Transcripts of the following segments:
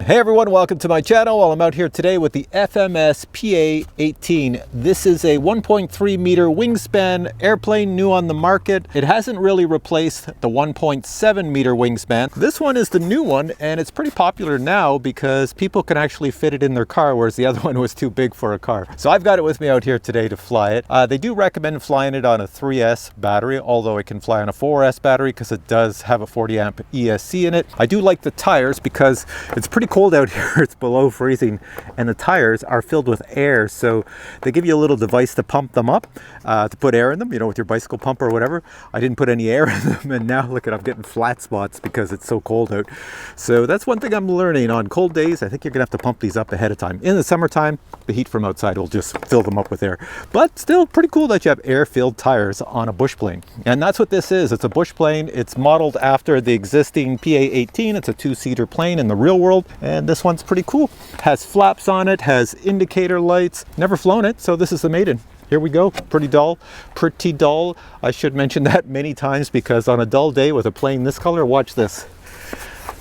Hey everyone, welcome to my channel. Well, I'm out here today with the FMS PA-18. This is a 1.3 meter wingspan airplane, new on the market. It hasn't really replaced the 1.7 meter wingspan. This one is the new one, and it's pretty popular now because people can actually fit it in their car, whereas the other one was too big for a car. So I've got it with me out here today to fly it. They do recommend flying it on a 3S battery, although it can fly on a 4S battery because it does have a 40 amp ESC in it. I do like the tires because it's pretty cold out here. It's below freezing and the tires are filled with air, so they give you a little device to pump them up, to put air in them, you know, with your bicycle pump or whatever. I didn't put any air in them, and now look at, I'm getting flat spots because it's so cold out. So that's one thing I'm learning. On cold days, I think you're gonna have to pump these up ahead of time. In the summertime, the heat from outside will just fill them up with air, but still pretty cool that you have air filled tires on a bush plane. And that's what this is. It's a bush plane. It's modeled after the existing PA-18. It's a two-seater plane in the real world, and this one's pretty cool. Has flaps on it, has indicator lights. Never flown it, so this is the maiden. Here we go. Pretty dull. Pretty dull. I should mention that many times because on a dull day with a plane this color, watch this.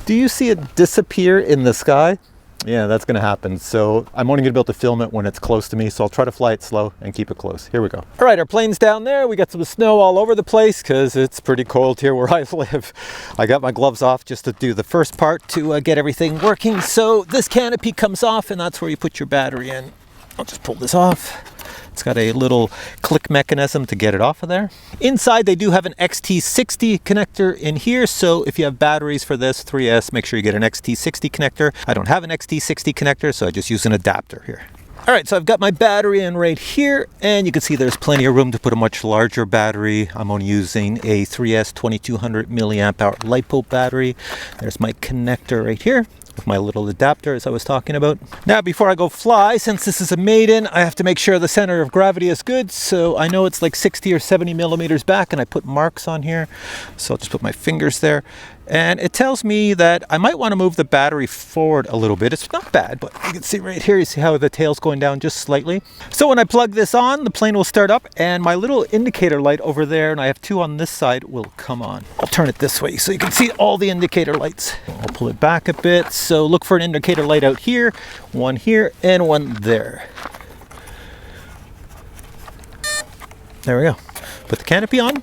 Do you see it disappear in the sky? Yeah, that's going to happen. So I'm only going to be able to film it when it's close to me. So I'll try to fly it slow and keep it close. Here we go. All right, our plane's down there. We got some snow all over the place because it's pretty cold here where I live. I got my gloves off just to do the first part to get everything working. So this canopy comes off, and that's where you put your battery in. I'll just pull this off. It's got a little click mechanism to get it off of there. Inside, they do have an XT60 connector in here. So if you have batteries for this 3S, make sure you get an XT60 connector. I don't have an XT60 connector, so I just use an adapter here. All right, so I've got my battery in right here, and you can see there's plenty of room to put a much larger battery. I'm only using a 3S 2200 milliamp hour LiPo battery. There's my connector right here with my little adapter, as I was talking about. Now, before I go fly, since this is a maiden, I have to make sure the center of gravity is good. So I know it's like 60 or 70 millimeters back, and I put marks on here. So I'll just put my fingers there. And it tells me that I might want to move the battery forward a little bit. It's not bad, but you can see right here, you see how the tail's going down just slightly. So when I plug this on, the plane will start up, and my little indicator light over there, and I have two on this side, will come on. I'll turn it this way so you can see all the indicator lights. I'll pull it back a bit. So look for an indicator light out here, and one there. There we go. Put the canopy on.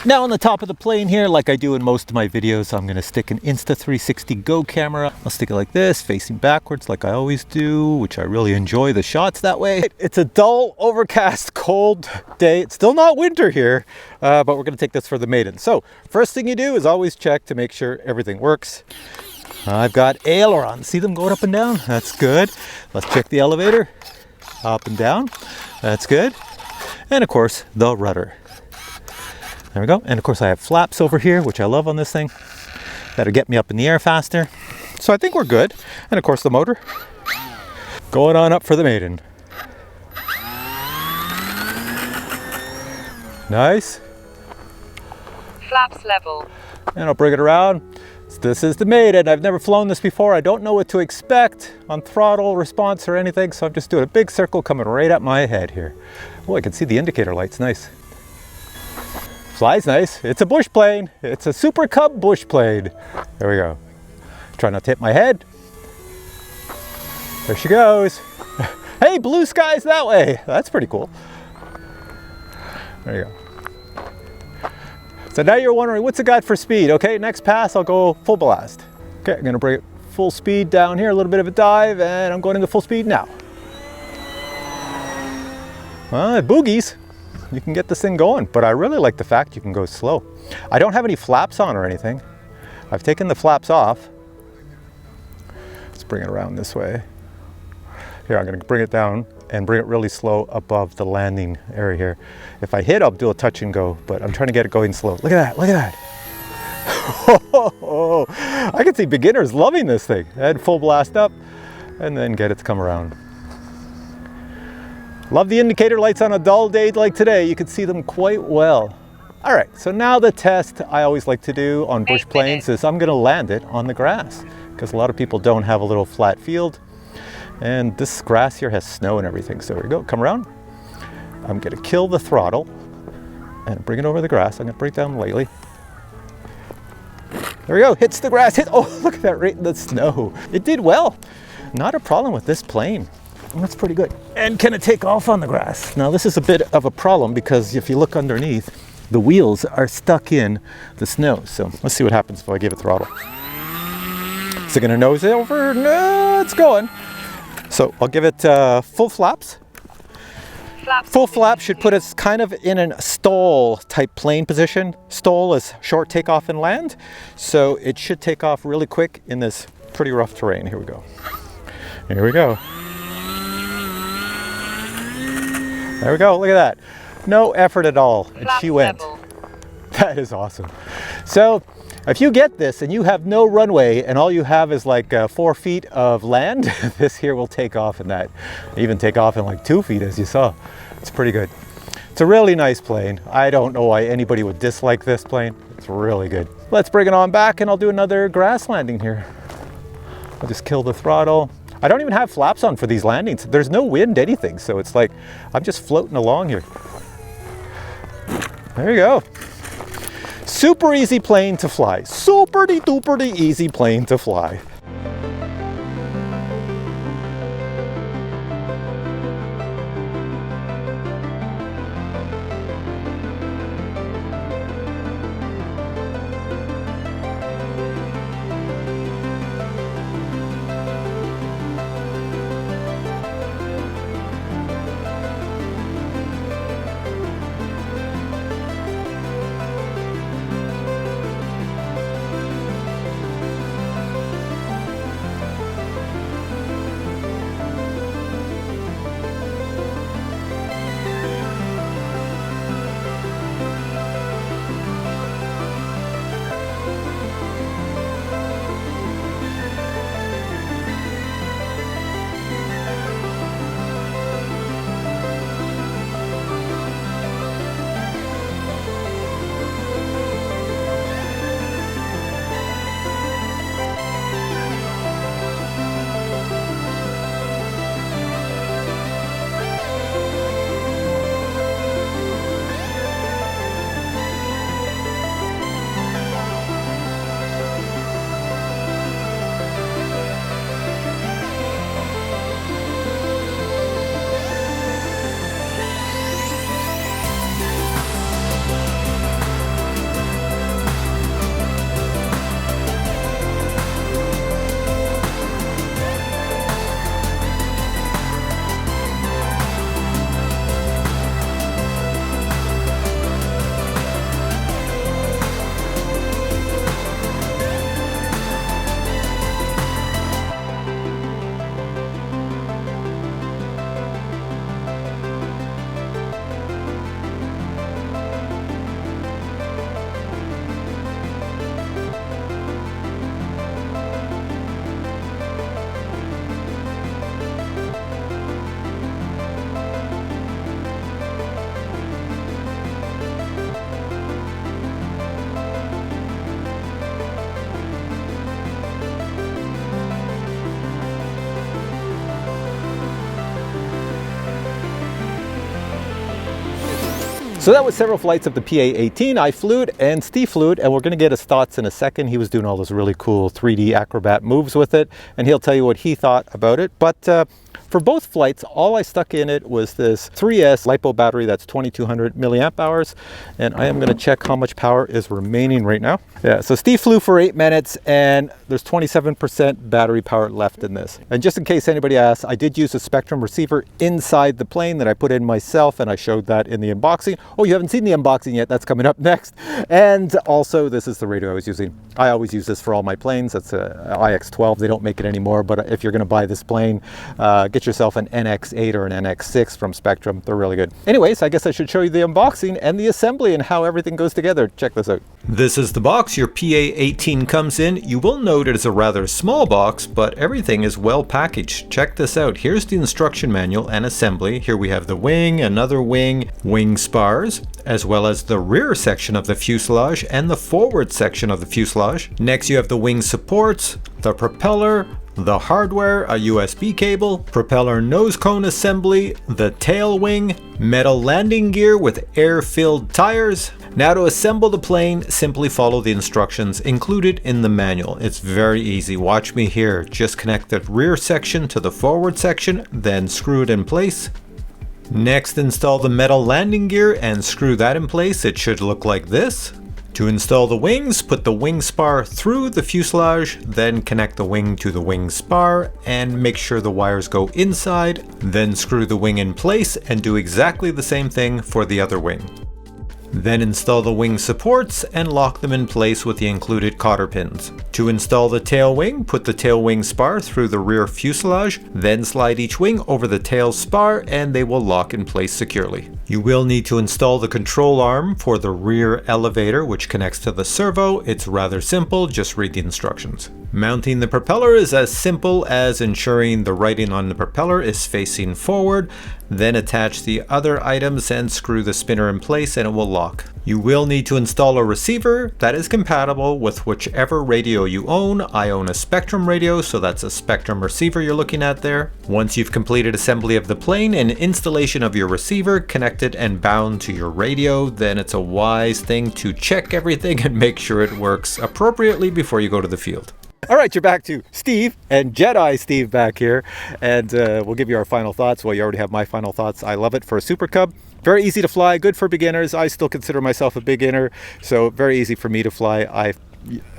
Now on the top of the plane here, like I do in most of my videos, I'm going to stick an Insta360 Go camera. I'll stick it like this, facing backwards like I always do, which I really enjoy the shots that way. It's a dull, overcast, cold day. It's still not winter here, but we're going to take this for the maiden. So first thing you do is always check to make sure everything works. I've got ailerons. See them going up and down? That's good. Let's check the elevator. Up and down. That's good. And of course, the rudder. There we go. And of course I have flaps over here, which I love on this thing. That'll get me up in the air faster. So I think we're good. And of course the motor. Going on up for the maiden. Nice. Flaps level. And I'll bring it around. This is the maiden. I've never flown this before. I don't know what to expect on throttle response or anything. So I'm just doing a big circle coming right at my head here. Oh, I can see the indicator lights. Nice. Flies nice. It's a bush plane. It's a Super Cub bush plane. There we go. Try not to hit my head. There she goes. Hey, blue skies that way. That's pretty cool. There you go. So now you're wondering, what's it got for speed? Okay, next pass, I'll go full blast. Okay, I'm gonna bring it full speed down here, a little bit of a dive, and I'm going into full speed now. Boogies. You can get this thing going, but I really like the fact you can go slow. I don't have any flaps on or anything. I've taken the flaps off. Let's bring it around this way. Here, I'm gonna bring it down and bring it really slow above the landing area here. If I hit, I'll do a touch and go, but I'm trying to get it going slow. Look at that, look at that. I can see beginners loving this thing. Head full blast up and then get it to come around. Love the indicator lights on a dull day like today. You can see them quite well. All right, so now the test I always like to do on bush planes is I'm gonna land it on the grass because a lot of people don't have a little flat field. And this grass here has snow and everything. So here we go, come around. I'm gonna kill the throttle and bring it over the grass. I'm gonna bring it down lightly. There we go, hits the grass, oh, look at that right in the snow. It did well. Not a problem with this plane. That's pretty good. And can it take off on the grass? Now this is a bit of a problem because if you look underneath, the wheels are stuck in the snow. So let's see what happens if I give it throttle. Is it gonna nose over? No, it's going. So I'll give it full flaps. Full flap should put us kind of in a stall type plane position. Stall is short takeoff and land. So it should take off really quick in this pretty rough terrain. Here we go. Here we go. There we go, look at that. No effort at all, and she went. That is awesome. So if you get this and you have no runway and all you have is like 4 feet of land, this here will take off in that. Even take off in like 2 feet, as you saw. It's pretty good. It's a really nice plane. I don't know why anybody would dislike this plane. It's really good. Let's bring it on back and I'll do another grass landing here. I'll just kill the throttle. I don't even have flaps on for these landings. There's no wind, anything. So it's like, I'm just floating along here. There you go. Super easy plane to fly. Super-de-duper-de easy plane to fly. So that was several flights of the PA-18. I flew it and Steve flew it, and we're going to get his thoughts in a second. He was doing all those really cool 3D acrobat moves with it, and he'll tell you what he thought about it. But for both flights, all I stuck in it was this 3S LiPo battery that's 2200 milliamp hours, and I am going to check how much power is remaining right now. Yeah, so Steve flew for 8 minutes, and there's 27% battery power left in this. And just in case anybody asks, I did use a Spectrum receiver inside the plane that I put in myself, and I showed that in the unboxing. Oh, you haven't seen the unboxing yet? That's coming up next. And also, this is the radio I was using. I always use this for all my planes. That's a IX-12. They don't make it anymore, but if you're going to buy this plane, get yourself an NX8 or an NX6 from Spectrum. They're really good. Anyways, I guess I should show you the unboxing and the assembly and how everything goes together. Check this out. This is the box your PA-18 comes in. You will note it is a rather small box, but everything is well packaged. Check this out. Here's the instruction manual and assembly. Here we have the wing, another wing, wing spars, as well as the rear section of the fuselage and the forward section of the fuselage. Next you have the wing supports, the propeller, the hardware, a USB cable, propeller nose cone assembly, the tail wing, metal landing gear with air-filled tires. Now to assemble the plane, simply follow the instructions included in the manual. It's very easy. Watch me here. Just connect the rear section to the forward section, then screw it in place. Next, install the metal landing gear and screw that in place. It should look like this. To install the wings, put the wing spar through the fuselage, then connect the wing to the wing spar and make sure the wires go inside, then screw the wing in place and do exactly the same thing for the other wing. Then install the wing supports and lock them in place with the included cotter pins. To install the tail wing, put the tail wing spar through the rear fuselage, then slide each wing over the tail spar and they will lock in place securely. You will need to install the control arm for the rear elevator, which connects to the servo. It's rather simple, just read the instructions. Mounting the propeller is as simple as ensuring the writing on the propeller is facing forward, then attach the other items and screw the spinner in place and it will lock. You will need to install a receiver that is compatible with whichever radio you own. I own a Spectrum radio, so that's a Spectrum receiver you're looking at there. Once you've completed assembly of the plane and installation of your receiver connected and bound to your radio, then it's a wise thing to check everything and make sure it works appropriately before you go to the field. All right, you're back to Steve and Jedi Steve back here, and we'll give you our final thoughts. Well, you already have my final thoughts. I love it for a Super Cub. Very easy to fly, good for beginners. I still consider myself a beginner, so very easy for me to fly. I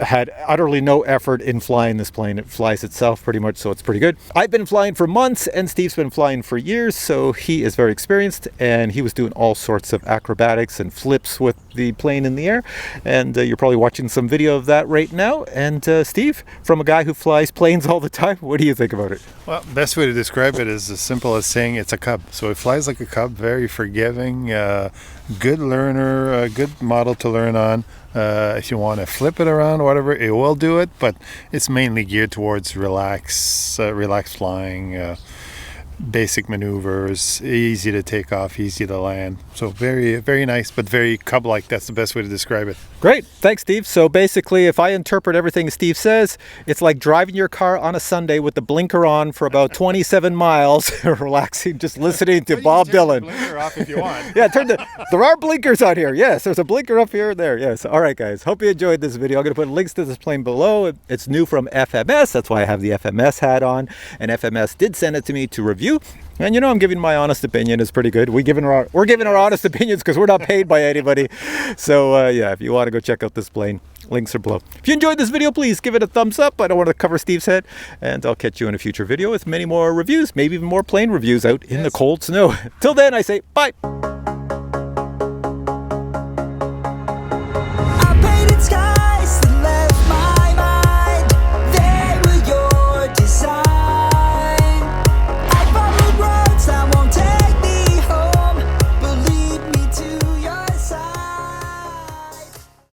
had utterly no effort in flying this plane. It flies itself pretty much, so it's pretty good. I've been flying for months and Steve's been flying for years, so he is very experienced and he was doing all sorts of acrobatics and flips with the plane in the air, and you're probably watching some video of that right now. And Steve, from a guy who flies planes all the time, what do you think about it? Well, best way to describe it is as simple as saying it's a cub. So it flies like a cub, very forgiving, good learner, a good model to learn on. If you want to flip it around, whatever, it will do it, but it's mainly geared towards relaxed flying, basic maneuvers, easy to take off, easy to land. So very, very nice, but very cub-like. That's the best way to describe it. Great. Thanks, Steve. So basically, if I interpret everything Steve says, it's like driving your car on a Sunday with the blinker on for about 27 miles, relaxing, just listening to Bob Dylan. Blinker off if you want. Yeah, there are blinkers on here. Yes, there's a blinker up here and there. Yes. All right, guys. Hope you enjoyed this video. I'm going to put links to this plane below. It's new from FMS. That's why I have the FMS hat on. And FMS did send it to me to review. And I'm giving my honest opinion. It's pretty good. We're giving our honest opinions because we're not paid by anybody. So yeah, if you want to go check out this plane, links are below. If you enjoyed this video, please give it a thumbs up. I don't want to cover Steve's head. And I'll catch you in a future video with many more reviews, maybe even more plane reviews out in the cold snow. Till then, I say bye.